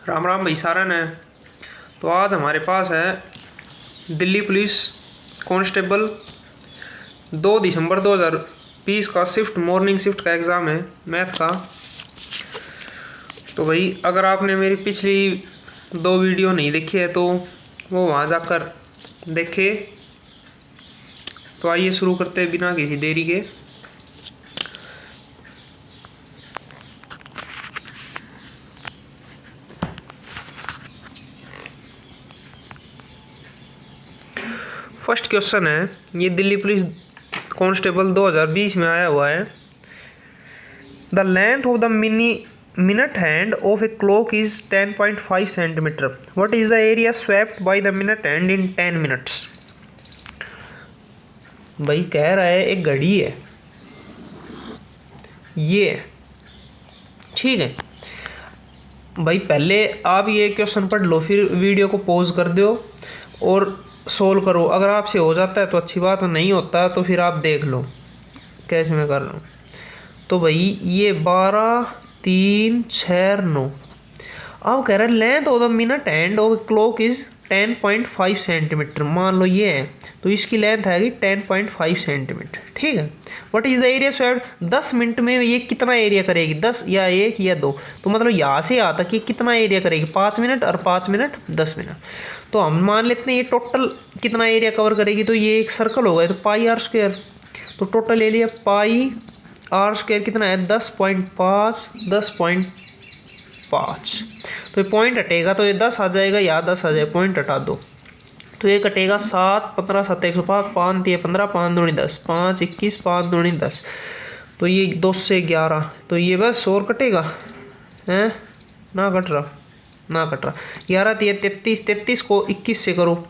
राम राम भाई सारन है। तो आज हमारे पास है दिल्ली पुलिस कांस्टेबल 2 दिसंबर 2020 का शिफ्ट मॉर्निंग शिफ्ट का एग्ज़ाम है मैथ का। तो भाई अगर आपने मेरी पिछली 2 वीडियो नहीं देखी है तो वो वहाँ जाकर देखे। तो आइए शुरू करते हैं बिना किसी देरी के। फर्स्ट क्वेश्चन है, ये दिल्ली पुलिस कांस्टेबल 2020 में आया हुआ है। The length of the minute hand of a clock is 10.5 centimetre. What is the area swept by the minute hand in 10 minutes. भाई कह रहा है एक घड़ी है ये, ठीक है भाई। पहले आप ये क्वेश्चन पढ़ लो, फिर वीडियो को पॉज कर दो और सोल्व करो। अगर आपसे हो जाता है तो अच्छी बात, नहीं होता तो फिर आप देख लो कैसे मैं कर रहा हूँ। तो भाई ये 12, 3, 6, 9। अब कह रहा है length of the minute hand of clock is 10.5 centimetre. मान लो ये है तो इसकी लेंथ आएगी 10.5 सेंटीमीटर, ठीक है। What is the area swept. 10 minute में ये कितना एरिया करेगी, 10 या 1 या 2। तो मतलब यहाँ से आता कि कितना एरिया करेगी, 5 मिनट और 5 मिनट 10 मिनट। तो हम मान लेते हैं ये टोटल कितना एरिया कवर करेगी। तो ये एक सर्कल होगा तो पाई आर स्क्वायर। तो total area pi R square कितना है 10.5 10.5। तो ये पॉइंट हटेगा तो ये 10 आ जाएगा, या 10 आ जाएगा, पॉइंट हटा दो तो ये कटेगा 7, 15, 7, 105, 5, 3, 15, 5, 2, 10, 5, 21, 5, 2, 10। तो ये 2 से 11, तो ये बस और कटेगा हैं, ना कट रहा 11, 3, 33, 33 को 21 से करो,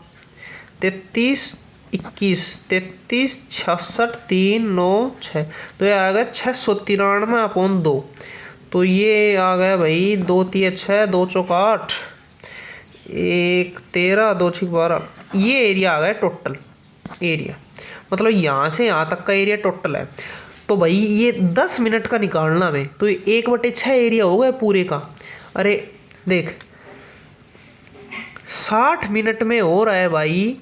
33, 21, 33, 66, 3, 9, 6। तो ये आ गया 693/2। तो ये आ गया भाई 2, 3, 6, 2, 4, 8, 1, 13, 2, 6, 12। ये एरिया आ गया टोटल एरिया, मतलब यहाँ से यहाँ तक का एरिया टोटल है। तो भाई ये 10 मिनट का निकालना है, तो 1/6 एरिया हो गया पूरे का। अरे देख 60 मिनट में हो रहा है भाई,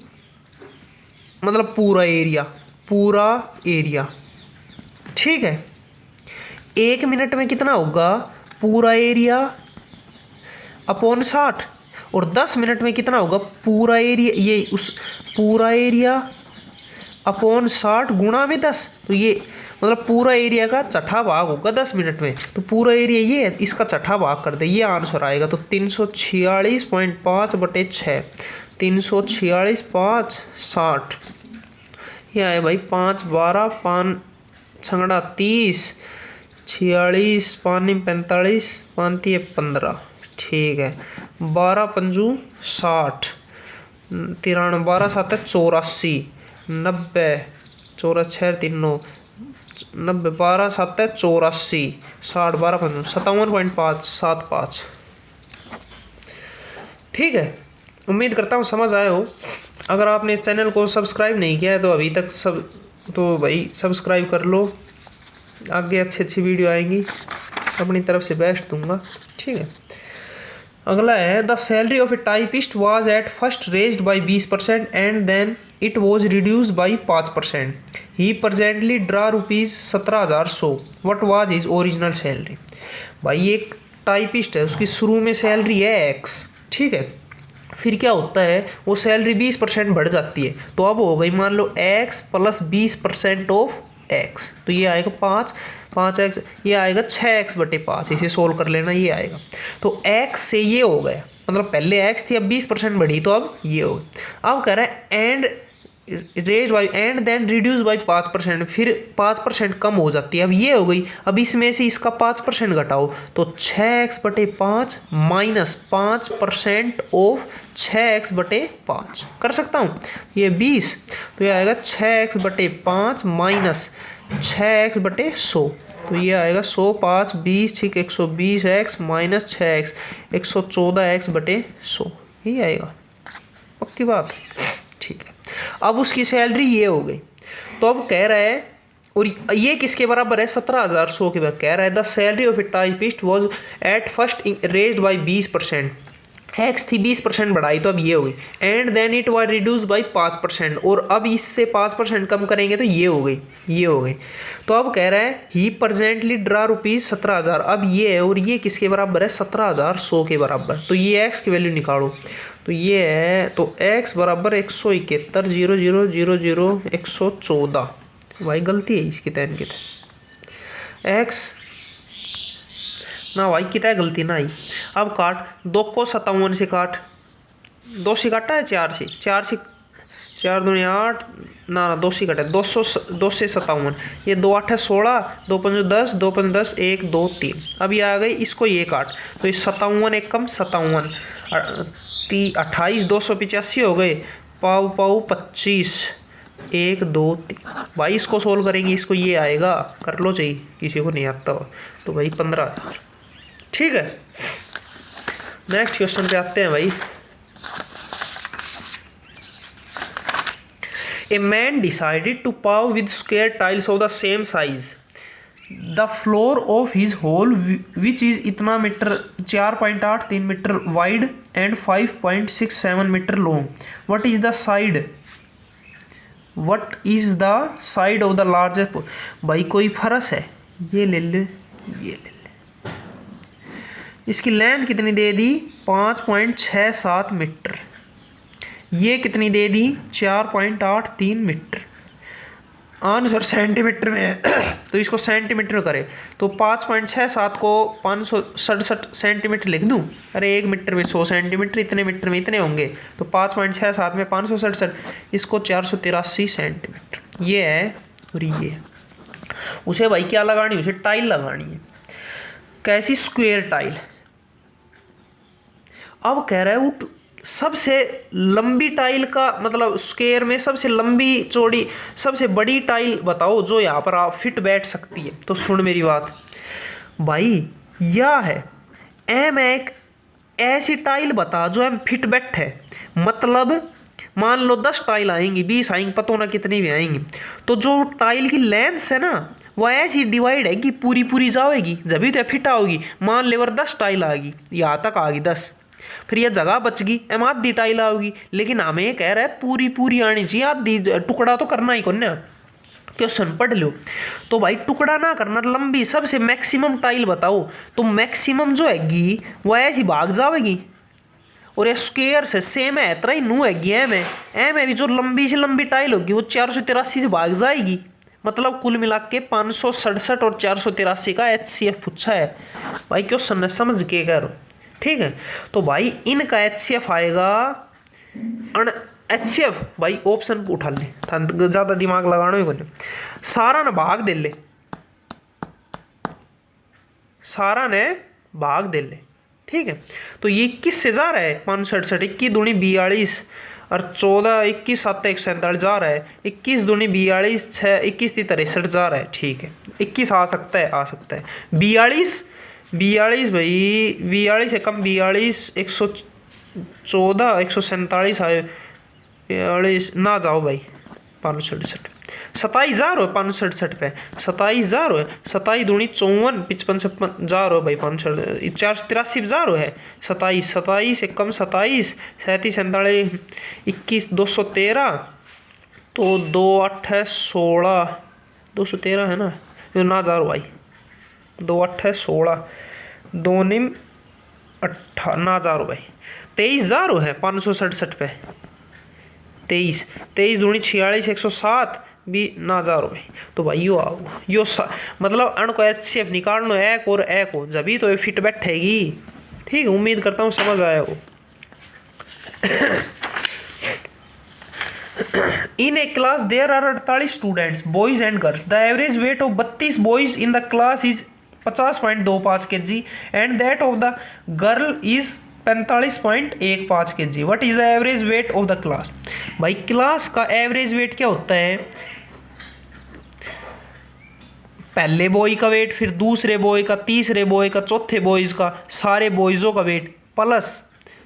मतलब पूरा एरिया, ठीक है। 1 मिनट में कितना होगा पूरा एरिया अपॉन 60, और 10 मिनट में कितना होगा पूरा एरिया, ये उस पूरा एरिया अपॉन 60 गुणा में 10। तो ये मतलब पूरा एरिया का चौथा भाग होगा 10 मिनट में। तो पूरा एरिया ये है, इसका चौथा भाग कर दे, ये आंसर आएगा। तो 346.5/6, 346/5 60। ये आए भाई 5, 12, 5 छंगड़ा 30, 46, 5 45, 5 15, ठीक है। 12 पंजू 60, 93, 12 7 84, 90, 4 6 3 9, 90, 12 7 84, 60, 12 पंजू 57.575, ठीक है। उम्मीद करता हूँ समझ आए हो। अगर आपने इस चैनल को सब्सक्राइब नहीं किया है तो अभी तक तो भाई सब्सक्राइब कर लो, आगे अच्छी वीडियो आएंगी, अपनी तरफ से बेस्ट दूंगा, ठीक है। अगला है the salary of a typist was at first raised by 20% and then it was reduced by 5%। He presently draw ₹17,100। What was his original salary. भाई एक टाइपिस्ट है, उसकी शुरू में सैलरी है X, ठीक है। फिर क्या होता है वो सैलरी 20% बढ़ जाती है। तो अब हो गई मान लो X + 20% ऑफ X। तो ये आएगा 5x, ये आएगा 6x/5। इसे सोल्व कर लेना, ये आएगा। तो X से ये हो गया, मतलब पहले X थी, अब 20% बढ़ी, तो अब ये हो गया। अब कह रहा है and raise by and then reduce by 5%, फिर 5% कम हो जाती है। अब ये हो गई, अब इसमें से इसका 5% घटाओ, तो 6x/5 माइनस 5% ऑफ 6x/5 कर सकता हूँ, ये 20। तो ये आएगा 6x/5 माइनस 6x/100। तो ये आएगा 100, 5, 20, ठीक 120x माइनस 6x, 114x/100, यही आएगा, पक्की बात, ठीक है। अब उसकी सैलरी ये हो गई। तो अब कह रहा है, और ये किसके बराबर है 17,100 के बराबर। कह रहा है the salary of a typist was at first raised by 20%। X थी 20% बढ़ाई तो अब ये हो गई, and then it was reduce by 5%, और अब इससे 5% कम करेंगे तो ये हो गई, ये हो गई। तो अब कह रहा है ही प्रेजेंटली ड्रा ₹17,000, अब ये है और ये किसके बराबर है, 17,100 के बराबर। तो ये एक्स की वैल्यू निकालो, तो ये है, तो एक्स बराबर 171,000,114। भाई गलती है इसकी तैन की एक्स ना भाई कितना गलती ना आई। अब काट 2 को 57 से काट, 2 से काटा है 4 से, 4 दूनी 8 ना 2 से काटा 2 से 57, ये 2 8 है 16, 2 5 10, 2 5 10, 1 2 3। अब ये आ गई, इसको ये काट, तो ये 57 एक कम 57, 28 285 हो गए, पाव पाव 25, 1 2 3। भाई इसको सोल्व करेंगे, इसको ये आएगा, कर लो चाहिए किसी को नहीं आता हो तो भाई 15,000। ठीक है, नेक्स्ट क्वेश्चन पे आते हैं भाई। A man decided to pave with square tiles of the same size the floor of his hall which is इतना metre, 4.83 metre wide and 5.67 metre long. What is the side of the largest. भाई कोई फर्श है, ये ले ले, ये ले ले। इसकी लेंथ कितनी दे दी, 5.67 मीटर। ये कितनी दे दी, 4.83 मीटर। आंसर सेंटीमीटर में है तो इसको सेंटीमीटर करें तो 5.67 को 567 सेंटीमीटर लिख दूं। अरे 1 मीटर में 100 सेंटीमीटर, इतने मीटर में इतने होंगे, तो 5.67 में 567, इसको 483 सेंटीमीटर। ये है और ये है। उसे भाई क्या लगानी, उसे टाइल लगानी है। कैसी, स्क्वायर टाइल। अब कह रहा है वो सबसे लंबी टाइल का मतलब स्क्वायर में सबसे लंबी चौड़ी सबसे बड़ी टाइल बताओ जो यहाँ पर आप फिट बैठ सकती है। तो सुन मेरी बात भाई, यह है एम एक ऐसी टाइल बता जो एम फिट बैठे। मतलब मान लो 10 टाइल आएंगी, 20 आएंगी, पता ना कितनी भी आएंगी, तो जो टाइल की लेंथ है ना वह ऐसी डिवाइड है कि पूरी पूरी जाएगी, जब भी तो फिट आओगी। मान ले 10 टाइल आ गई, यहाँ तक आ गई 10, फिर यह जगह बच गई, एम आधी टाइल आओगी। लेकिन हमें कह रहा है पूरी पूरी आनी चाहिए, आधी टुकड़ा तो करना ही कौन। क्वेश्चन पढ़ लो तो भाई टुकड़ा ना करना, लंबी सबसे मैक्सिमम टाइल बताओ। तो मैक्सिमम जो हैगी वह ऐसी भाग जाएगी, और ये स्क्वायर से सेम है, इतना ही नू हैगी एम है भी जो लंबी से लंबी टाइल होगी वो 483 से भाग जाएगी। मतलब कुल मिला के 567 और 483 का HCF पूछा है भाई, क्वेश्चन ने समझ के कह रहा। ठीक है, तो भाई इनका HCF आएगा HCF भाई ऑप्शन उठा ले, ज्यादा दिमाग लगाना ही कोई। सारा ने भाग दे ले, सारा ने भाग दे ले। ठीक है, तो ये 21 से जा रहा है 567, 21 दूनी 42 और 14 21 7 147 जा रहा है, 21 दूनी 42 6 21 3 63 जा रहा है। ठीक है, 21 आ सकता है, आ सकता है। 42 भाई 42 से कम 42 114 147 आए, 42 ना जाओ भाई 567, 27,000 हो 567 पे, 27,000 है, 27 दूनी 54 55 56 जा रहे हो भाई, 483,000 है। 27 से कम 27 37 47 21 213, तो 2 8 है 16 213 है ना, ना जा रहा भाई, 2 8 है 16 2 निम 18 ना जा रहा भाई, 23,000 है 567 पे, 23 दूनी 46 107 भी ना जा रहा भाई। तो भाई यो आओ यो मतलब अण को HCF निकालना एक और एक हो, जब तो ये फिट बैठेगी। ठीक है, उम्मीद करता हूँ समझ आया हो। In a class there are 48 students boys and girls, the average weight of 32 boys in the class is 50.25 kg and that of the girl is 45.15 kg। What is the average weight of the class. भाई class का average weight क्या होता है, पहले boy का wait, फिर दूसरे boy का, तीसरे बॉय का, चौथे बॉयज का, सारे बॉयजों का वेट प्लस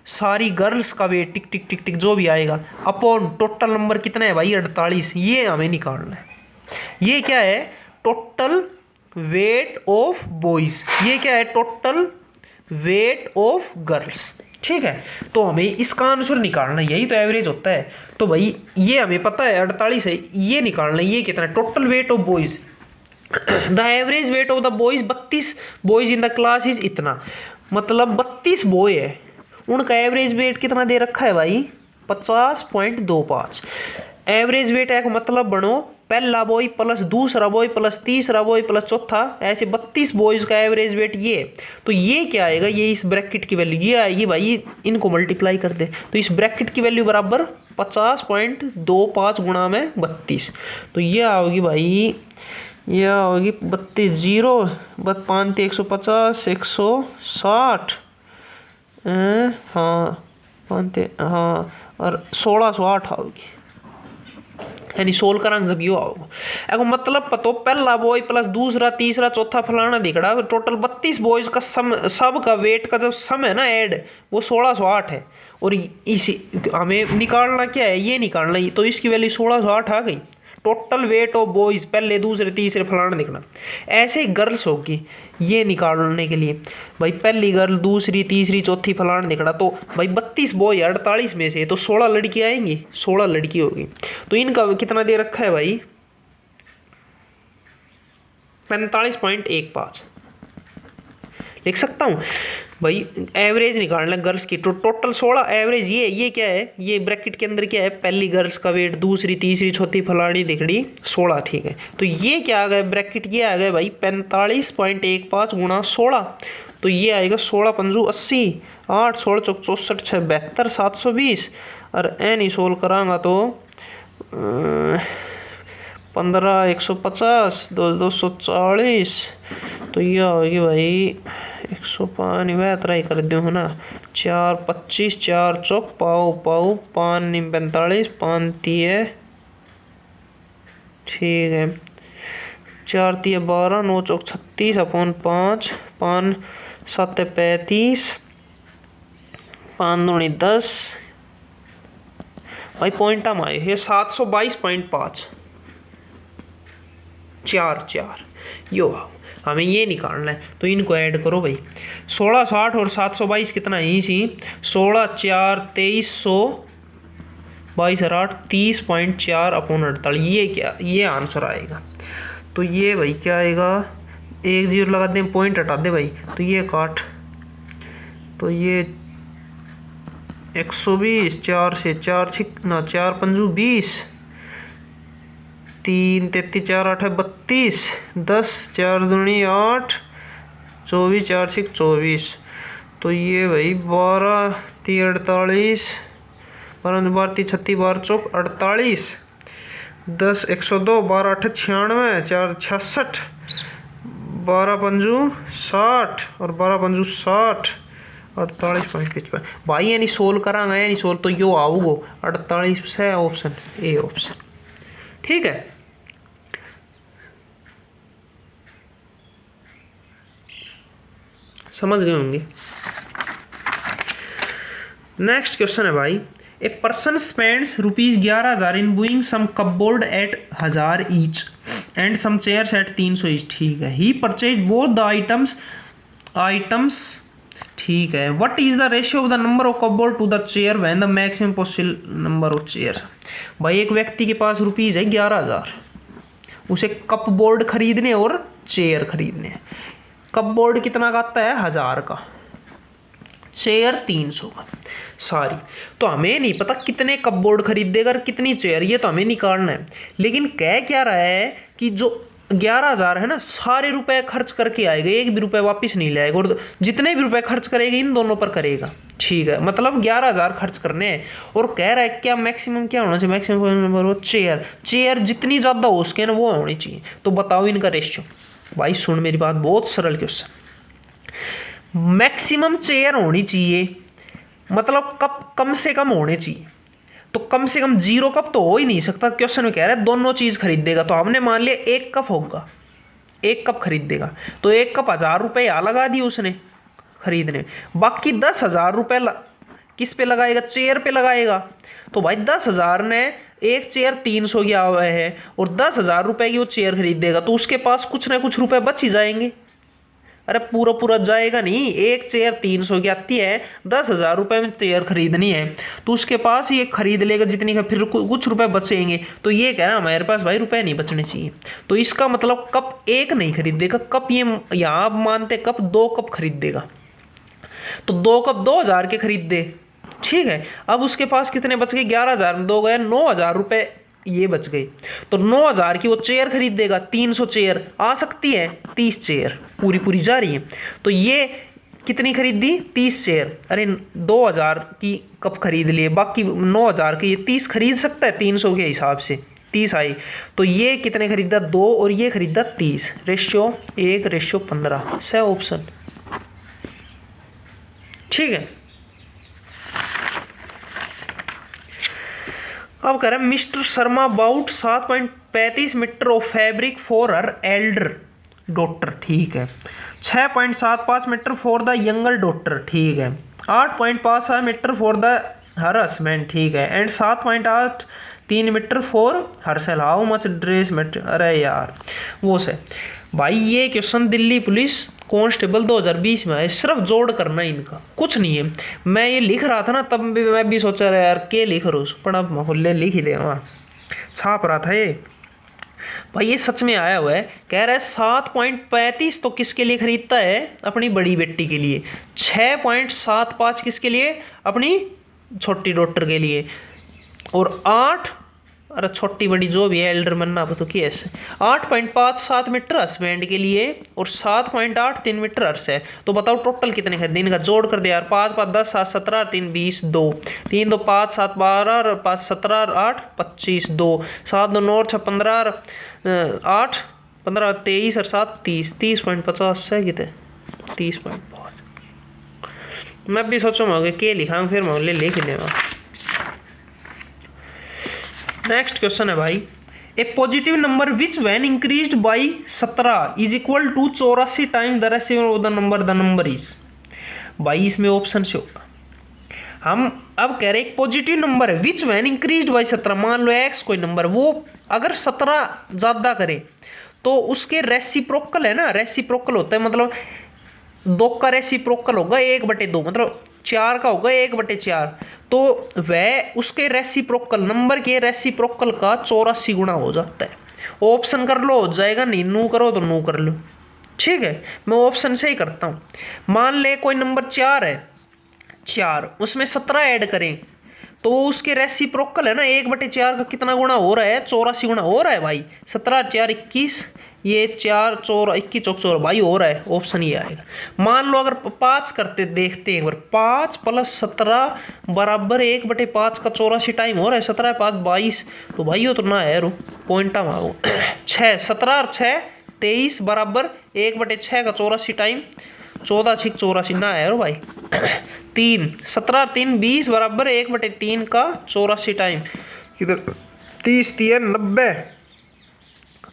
सारी गर्ल्स का वेट, टिक टिक टिक टिक जो भी आएगा, अपॉन टोटल नंबर कितना है भाई 48। ये हमें निकालना है। ये क्या है, टोटल वेट ऑफ बॉयज, ये क्या है, टोटल वेट ऑफ गर्ल्स। ठीक है। तो हमें इसका आंसर निकालना है, यही तो एवरेज होता है। तो भाई ये हमें पता है 48 है, ये निकालना है, ये कितना है, total weight of boys, the average weight of the boys 32 boys in the class is इतना, मतलब 32 बॉय है, उनका एवरेज वेट कितना दे रखा है भाई 50.25। एवरेज वेट है मतलब बनो पहला बॉय प्लस दूसरा बॉय प्लस तीसरा बॉय प्लस चौथा, ऐसे 32 बॉयज का एवरेज वेट ये। तो ये क्या आएगा, ये इस ब्रैकेट की वैल्यू ये आएगी भाई, इनको मल्टीप्लाई कर दे तो इस ब्रैकेट की वैल्यू बराबर 50.25 गुणा में 32। तो ये आओगी भाई, ये होगी 32 जीरो 5 150 160, हाँ 5 हाँ, और 1608 आओगी, यानी 16 का रंग जब यो आओगा। एगो मतलब पतो पहला बॉय प्लस दूसरा तीसरा चौथा फलाना दिखड़ा, टोटल 32 बॉयज का सम, सब का वेट का जो सम है ना ऐड, वो 1608 है। और इसी हमें निकालना क्या है, ये निकालना है, तो इसकी वैल्यू 1608 आ गई। टोटल वेट ऑफ बॉयज पहले दूसरे तीसरे फलाना दिखना, ऐसे ही गर्ल्स होगी ये निकालने के लिए भाई, पहली गर्ल दूसरी तीसरी चौथी फलाना दिखना, तो भाई 32 बॉय 48 में से तो 16 लड़की आएंगी, 16 लड़की होगी। तो इनका कितना दे रखा है भाई 45.15 लिख सकता हूँ भाई। एवरेज निकालना गर्ल्स की, तो टोटल 16 एवरेज ये क्या है, ये ब्रैकेट के अंदर क्या है, पहली गर्ल्स का वेट दूसरी तीसरी चौथी फलानी दिखड़ी 16, ठीक है। तो ये क्या आ गया ब्रैकेट, ये आ गया भाई 45.15 गुणा 16, तो ये आएगा 16 पंजू 80, 8 16 चौक 64 6 72 720, और एन ही सोल्व करांगा तो 15 150 2 240, तो ये होगी भाई 105 वह तरह ही कर दूँ है ना, 4 25 4 चौक पाओ पाओ 5 9 45 5 3 ठीक है, 4 3 12 9 चौक 36 अपॉन 5 5 7 35 5 दूनी 10 भाई पॉइंट हम आए ये 722.5 4 यो हमें ये निकालना है, तो इनको ऐड करो भाई। 1660 और 722 कितना है इसी, 16 4 2300 22 और 8 30.4 अपॉन 48, ये क्या, ये आंसर आएगा। तो ये भाई क्या आएगा, 1 0 लगा दें, पॉइंट हटा दे भाई, तो ये काट, तो ये 120 4 से 4 6 ना 4 पंजू 20 3 33 4 8 32 10 4 दूनी 8 24 4 6 24, तो ये भाई 12 3 48 12 12 3 36 12 चौक 48 10 102 12 8 96 4 66 12 पंजू 60 और 12 पंजू 60 48.55 भाई, यानी सोल्व करांगा यानी सोल्व, तो यो आओगो 48 है ऑप्शन ए ऑप्शन, ठीक है। समझ गए होंगे। नेक्स्ट क्वेश्चन है भाई, a person spends ₹11,000 in buying some cupboard at 1000 each and some chairs at 300 each, ठीक है। He purchase both the items ठीक है। What is the ratio of the number of cupboard to the chair when the maximum possible number of chair. भाई एक व्यक्ति के पास rupees है 11,000, उसे कपबोर्ड खरीदने और चेयर खरीदने। कपबोर्ड कितना का आता है 1000 का, चेयर 300 का सारी। तो हमें नहीं पता कितने कपबोर्ड खरीदेगा और कितनी चेयर, ये तो हमें निकालना है। लेकिन कह क्या रहा है कि जो 11,000 है ना, सारे रुपए खर्च करके आएगा, एक भी रुपए वापस नहीं लाएगा, और जितने भी रुपए खर्च करेगा इन दोनों पर करेगा, ठीक है। मतलब 11,000 खर्च करने हैं, और कह रहा है क्या मैक्सिमम क्या होना चाहिए, मैक्सिमम नंबर वो चेयर जितनी ज़्यादा हो सके ना वो होनी चाहिए। तो बताओ इनका रेशियो। भाई सुन मेरी बात, बहुत सरल क्वेश्चन। मैक्सिमम चेयर होनी चाहिए, मतलब कप कम से कम होने चाहिए। तो कम से कम 0 कप तो हो ही नहीं सकता, क्वेश्चन में कह रहा है दोनों चीज़ खरीदेगा। तो हमने मान लिया 1 कप होगा, 1 कप खरीदेगा, तो 1 कप 1000 रुपये यहाँ लगा दिए उसने खरीदने, बाकी 10,000 रुपये किस पे लगाएगा, चेयर पे लगाएगा। तो भाई 10,000 ने एक चेयर 300 की आया है और 10,000 रुपये की वो चेयर खरीदेगा, तो उसके पास कुछ ना कुछ रुपए बच ही जाएंगे। अरे पूरा पूरा जाएगा नहीं, एक चेयर 300 की आती है, 10,000 रुपये में चेयर खरीदनी है तो उसके पास ये खरीद लेगा जितनी का, फिर कुछ रुपए बचेंगे। तो ये कह रहा है हमारे पास भाई रुपए नहीं बचने चाहिए। तो इसका मतलब कप एक नहीं खरीदेगा, कप ये यहाँ आप मानते कप 2 कप खरीदेगा, तो 2 कप 2,000 के खरीद दे, ठीक है। अब उसके पास कितने बच गए, 11,000 में 2 गए, 9,000 रुपये ये बच गई। तो 9,000 की वो चेयर खरीद देगा। 300 चेयर आ सकती है, 30 चेयर पूरी पूरी जा रही है। तो ये कितनी खरीद दी, 30 चेयर। अरे 2,000 की कप खरीद लिए, बाकी 9,000 की ये 30 खरीद सकता है 300 के हिसाब से, 30 आई। तो ये कितने खरीदा, 2, और ये खरीदा 30, रेशियो 1:15 से ऑप्शन, ठीक है। अब कह रहे हैं mister Sharma bought 7.35 metre of fabric for her elder daughter, ठीक है। 6.75 metre for the younger daughter, ठीक है। 8.55 metre for the her husband, ठीक है। And 7.83 metre for her self, how much dress material. अरे यार वो से भाई ये क्वेश्चन दिल्ली पुलिस कांस्टेबल 2020 में है, सिर्फ जोड़ करना इनका, कुछ नहीं है। मैं ये लिख रहा था ना तब भी मैं भी सोचा रहा यार के लिख रोज, पर अब मोहल्ले लिख ही दे, वहाँ छाप रहा था ये भाई। ये सच में आया हुआ है, कह रहा है 7.35 तो किसके लिए खरीदता है, अपनी बड़ी बेटी के लिए। 6.75 किसके लिए, अपनी छोटी डॉटर के लिए। और 8, अरे छोटी बड़ी जो भी है एल्डर मन्ना तो कैसे, 8.57 मीटर हस्बैंड के लिए और 7.83 मीटर हर्ष है। तो बताओ टोटल कितने खरीदे, इनका जोड़ कर दे यार। 5 5 10 7 17 3 20 2 3 2 5 7 12 5 17 8 25 2 7 2 9 6 15 8 15 23 और 7 30 30.50 है कितने, 30.5। मैं भी सोचूंगा कि लिखा फिर मोहल्ले लिख देगा। नेक्स्ट क्वेश्चन है भाई, a positive number which when increased by 17 is equal to 84 time the ratio of the number is. भाई इसमें ऑप्शन से होगा, हम अब कह रहे हैं एक पॉजिटिव नंबर है विच वैन इंक्रीज्ड बाई 17, मान लो एक्स कोई नंबर, वो अगर 17 ज़्यादा करे तो उसके रेसिप्रोकल है ना, रेसिप्रोकल होता है मतलब 2 का रेसिप्रोकल होगा 1/2, मतलब 4 का होगा 1/4, तो वह उसके रेसिप्रोकल नंबर के रेसिप्रोकल का 84 गुना हो जाता है। ऑप्शन कर लो हो जाएगा, नहीं नू करो तो नू कर लो, ठीक है। मैं ऑप्शन से ही करता हूँ। मान ले कोई नंबर 4 है, 4 उसमें 17 ऐड करें तो उसके रेसिप्रोकल है ना 1/4 का कितना गुना हो रहा है, 84 गुना हो रहा है भाई। 17 4 21, ये 4 4 21 4 भाई हो रहा है, ऑप्शन ये आएगा। मान लो अगर 5 करते, देखते हैं एक बार, 5 + 17 बराबर 1/5 का 84 टाइम हो रहा है, 17 5 22, तो भाई वो तो ना है रो पॉइंट मांगो 6 17 और 6 23 बराबर 1/6 का 84 टाइम 14 6 84 ना है रो भाई। 3 17 3 20 बराबर 1/3 का 84 टाइम, इधर 30 3 90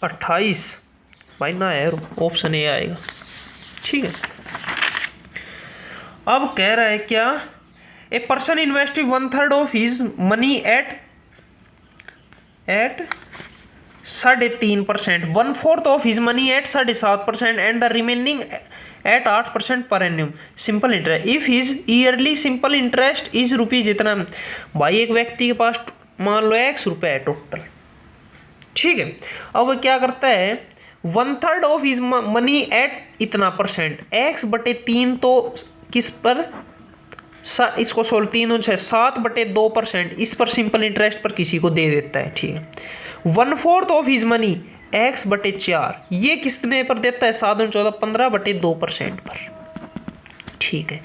28 भाई ना है, ऑप्शन ए आएगा, ठीक है। अब कह रहा है क्या, a person investing 1/3 of his money at 3.5%, 1/4 of his money at 7.5% and the remaining at 8% per annum simple interest if his yearly simple interest is rupees इतना। भाई एक व्यक्ति के पास मान लो x रुपये है टोटल, ठीक है। अब वो क्या करता है, 1/3 ऑफ हिज मनी एट इतना परसेंट, x/3 तो किस पर, इसको 3 6 7/2%, इस पर सिंपल इंटरेस्ट पर किसी को दे देता है, ठीक है। 1/4 ऑफ हिज मनी x/4 ये किसने पर देता है, 7 14 15/2% पर, ठीक है।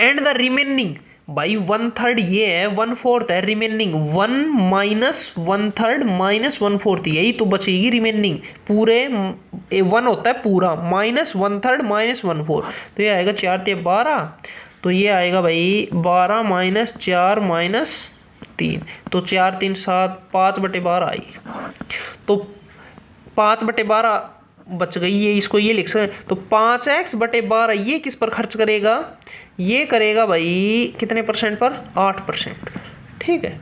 एंड द रिमेनिंग भाई 1/3 ये है, 1/4 है, रिमेनिंग 1 - 1/3 - 1/4 यही तो बचेगी रिमेनिंग, पूरे 1 होता है पूरा -1/3 - 1/4, तो ये आएगा 4 3 12, तो ये आएगा भाई 12 - 4 - 3, तो 4 3 7 5/12 आई, तो 5/12 बच गई, ये इसको ये लिख सकते, तो 5x/12 ये किस पर खर्च करेगा, ये करेगा भाई कितने परसेंट पर, 8%, ठीक है।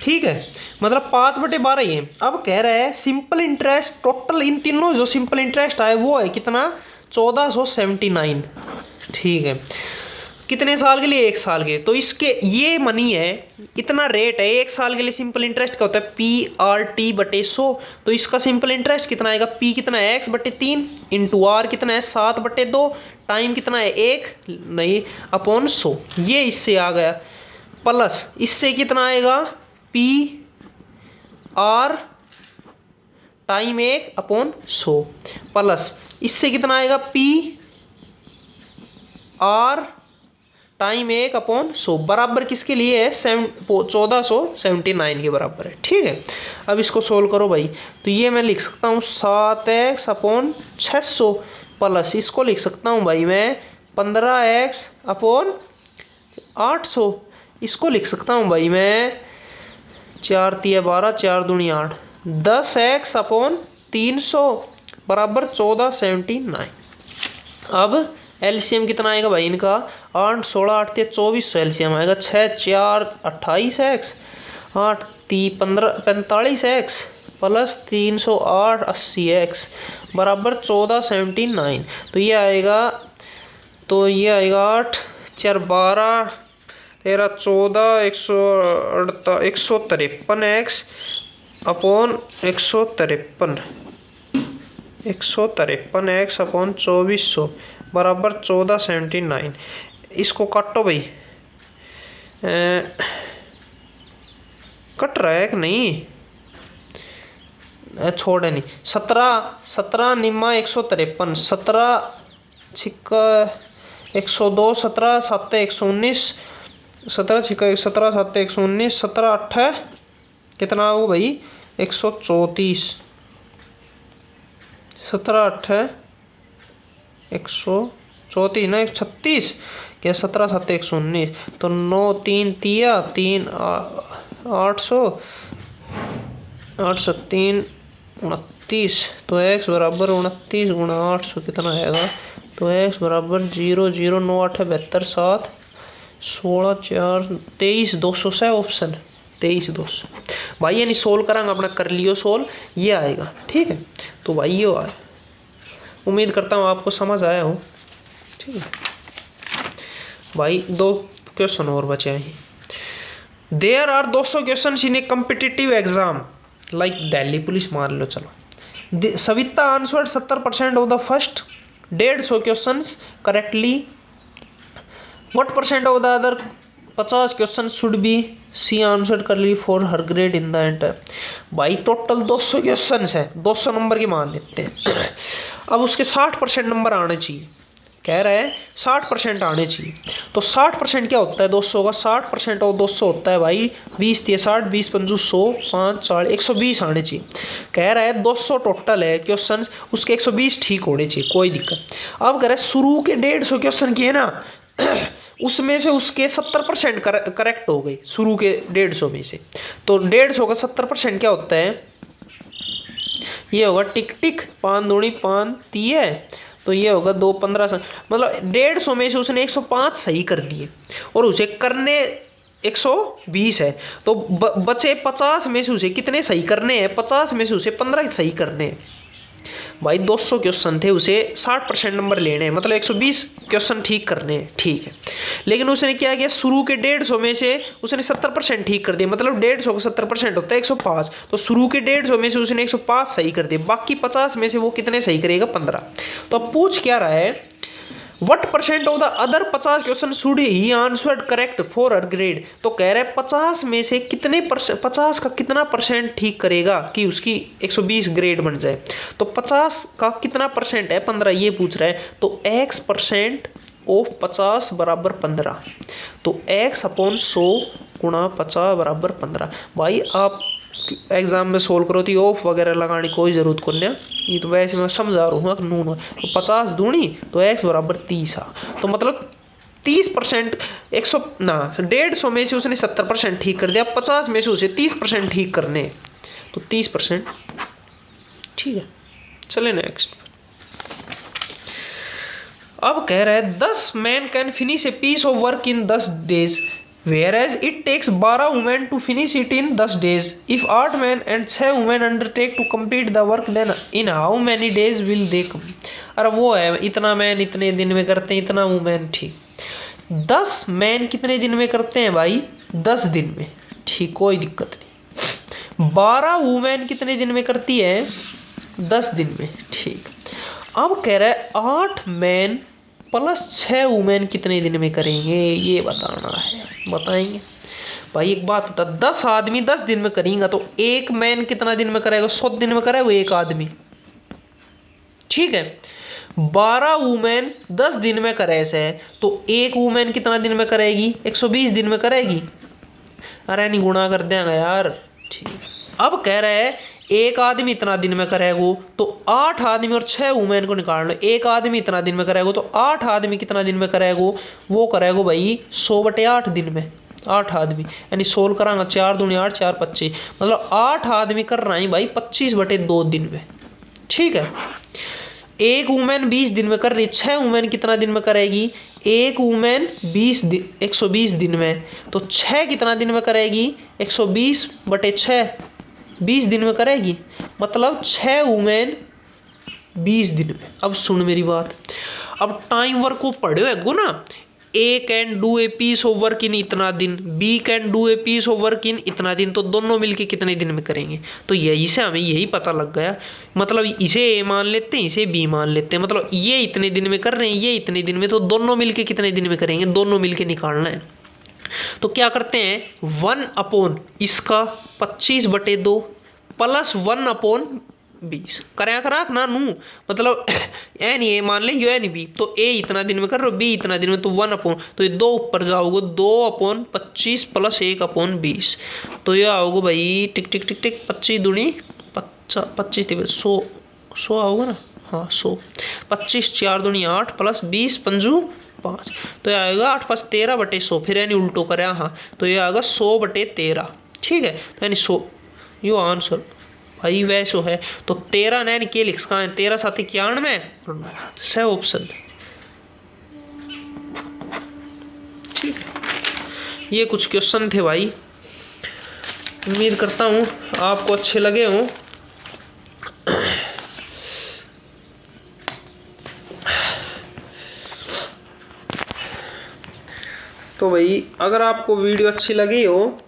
ठीक है, मतलब 5/12 ही है। अब कह रहा है सिंपल इंटरेस्ट टोटल इन तीनों जो सिंपल इंटरेस्ट आए वो है कितना 1479। ठीक है, कितने साल के लिए 1 साल के। तो इसके ये मनी है इतना रेट है 1 साल के लिए। सिंपल इंटरेस्ट का होता है PRT/100। तो इसका सिंपल इंटरेस्ट कितना आएगा, P कितना है x/3 इंटू R कितना है 7/2 टाइम कितना है 1 नहीं अपॉन 100। ये इससे आ गया प्लस इससे कितना आएगा PR टाइम 1 अपॉन 100 प्लस इससे कितना आएगा PR टाइम 1 अपॉन 100 बराबर किसके लिए है 1479 के बराबर है। ठीक है, अब इसको सोल्व करो भाई। तो ये मैं लिख सकता हूँ 7x अपॉन 600 प्लस इसको लिख सकता हूँ भाई मैं 15x अपॉन 800। इसको लिख सकता हूँ भाई मैं 4 × 12 4 दूनी 8 10x अपॉन 300 बराबर 1479। अब एलसीएम कितना आएगा भाई इनका 8 16 8 2400 एलसीएम आएगा 6 4 28x 8 3 15 45x प्लस 308 80x बराबर 1479। तो ये आएगा 8 4 12 13 14 153x अपॉन 153x अपॉन 2400 बराबर 1479। इसको काटो भाई, कट रहा है कि नहीं, छोड़े नहीं। 17 निम्मा 153 17 छिक्का 102 17 7 119 17 छिक्का 17 7 119 17 8 कितना हो भाई 134 17 8 134 ना 136 क्या 17 7 119 तो 9 3 तिया 3 800 3 29 तो x बराबर 29 गुणा 800 कितना आएगा। तो x बराबर 0 0 9 8 72 7 16 4 23 200 से ऑप्शन 23 200 भाई। यानी सोल्व करांगे अपना कर लियो सोल्व ये आएगा। ठीक है, तो भाई ये आए उम्मीद करता हूँ आपको समझ आया हो। ठीक है भाई, 2 क्वेश्चन और बचे हैं। There are 200 question in a competitive exam like Delhi police मान लो चलो। Savita answered 70% of the first 150 question correctly. What percent of the other 50 question should be सी आंसर्ड कर ली for her grade in the entire. भाई टोटल 200 क्वेश्चन है 200 number की मान लेते हैं। अब उसके 60% नंबर आने चाहिए, कह रहा है 60% आने चाहिए। तो 60% क्या होता है 200 का 60% और 200 होता है भाई 20 × 60 20 × 100 5 4 120 आने चाहिए। कह रहा है 200 टोटल है क्वेश्चन उसके 120 ठीक होने चाहिए कोई दिक्कत। अब कह रहा है शुरू के 150 क्वेश्चन किए ना उसमें से उसके 70% करेक्ट हो गए शुरू के 150 में से। तो 150 का 70% क्या होता है ये होगा टिक टिक 5 दूनी 5 3 है तो ये होगा 2 15 मतलब 150 में से उसने 105 सही कर दिए और उसे करने 120 है। तो बचे 50 में से उसे कितने सही करने हैं 50 में से उसे 15 सही करने हैं। भाई 200 क्वेश्चन थे उसे 60% नंबर लेने हैं मतलब 120 क्वेश्चन ठीक करने हैं। ठीक है, लेकिन उसने क्या किया शुरू के 150 में से उसने 70% ठीक कर दिया मतलब 150 का 70% होता है 105। तो शुरू के 150 में से उसने 105 सही कर दिए बाकी 50 में से वो कितने सही करेगा 15। तो अब पूछ क्या रहा है what percent of the other 50 question should he answered correct for her grade. तो कह रहा है 50 में से कितने 50 का कितना परसेंट ठीक करेगा कि उसकी 120 ग्रेड बन जाए। तो 50 का कितना परसेंट है 15 ये पूछ रहा है। तो x% ऑफ 50 बराबर 15 तो x अपॉन 100 गुणा 50 बराबर 15। भाई आप एग्जाम में सोल्व करो तो ऑफ वगैरह लगाने कोई ज़रूरत को नहीं, ये तो वैसे मैं समझा रहा हूँ नून। तो 50 दूनी तो x बराबर 30 आ तो मतलब 30% 100 ना 150 में से उसने 70% ठीक कर दिया 50 में से उसे 30% ठीक करने तो 30%। ठीक है, चले नेक्स्ट। अब कह रहा है 10 man can finish a piece of work in 10 days whereas it takes 12 women to finish it in 10 days. If 8 man and 6 women undertake to complete the work then in how many days will they come. अरे वो है इतना man इतने दिन में करते हैं, इतना वुमेन, ठीक। 10 मैन कितने दिन में करते हैं भाई? 10 दिन में, ठीक, कोई दिक्कत नहीं। 12 वुमेन कितने दिन में करती है? 10 दिन में, ठीक। अब कह रहा है 8 मैन प्लस 6 वुमेन कितने दिन में करेंगे, ये बताना है। बताएंगे भाई। एक बात बता, 10 आदमी 10 दिन में करेंगे तो एक मैन कितना दिन में करेगा? 100 दिन में करेगा एक आदमी, ठीक है। 12 वुमेन 10 दिन में करे से तो एक वुमेन कितना दिन में करेगी? 120 दिन में करेगी। अरे नहीं, गुणा कर देंगे यार, ठीक। अब कह रहे हैं एक आदमी इतना दिन में करेगा तो 8 आदमी और 6 वुमेन को निकाल लो। एक आदमी इतना दिन में करेगा तो 8 आदमी कितना दिन में करेगा? वो करेगा भाई 100/8 दिन में। 8 आदमी यानी 16 करांगा, 4 दूनी 8, 4 25, मतलब 8 आदमी कर रहे हैं भाई 25/2 दिन में, ठीक है। एक वुमेन 20 दिन में कर रही, 6 वुमेन कितना दिन में करेगी? एक वुमेन 120 दिन में, तो 6 कितना दिन में करेगी? 120/6, 20 दिन में करेगी, मतलब 6 वुमेन 20 दिन में। अब सुन मेरी बात, अब टाइम वर्क को पढ़े है गो ना। A can do a piece of work in इतना दिन, B can do a piece of work in इतना दिन, तो दोनों मिलके कितने दिन में करेंगे? तो यही से हमें यही पता लग गया, मतलब इसे ए मान लेते हैं, इसे बी मान लेते हैं, मतलब ये इतने दिन में कर रहे हैं, ये इतने दिन में, तो दोनों मिलके कितने दिन में करेंगे? दोनों मिलके निकालना है। तो क्या करते हैं, 1 इसका 25/2 प्लस 1/20 करा ना नू, मतलब ए नहीं ए मान ले, यो ए नहीं बी, तो ए इतना दिन में कर रहे हो, बी इतना दिन में, तो 1 तो ये 2 ऊपर जाओगे, 2/25 प्लस 1/20, तो ये आओगे भाई टिक टिक टिक टिक 25 दूनी 25 100 आओगे ना, हाँ 100, 25 4 दूनी 8 प्लस 20 पंजू 5, तो ये आएगा 8 + 13/100, फिर यानी उल्टो करें, हाँ तो ये आएगा 100/13, ठीक है। तो यानी 100 यो आंसर भाई वैसो है। तो 13 नैन के लिख सकते हैं, 13 7 91 सही ऑप्शन, ठीक है। ये कुछ क्वेश्चन थे भाई, उम्मीद करता हूँ आपको अच्छे लगे हों। तो भाई अगर आपको वीडियो अच्छी लगी हो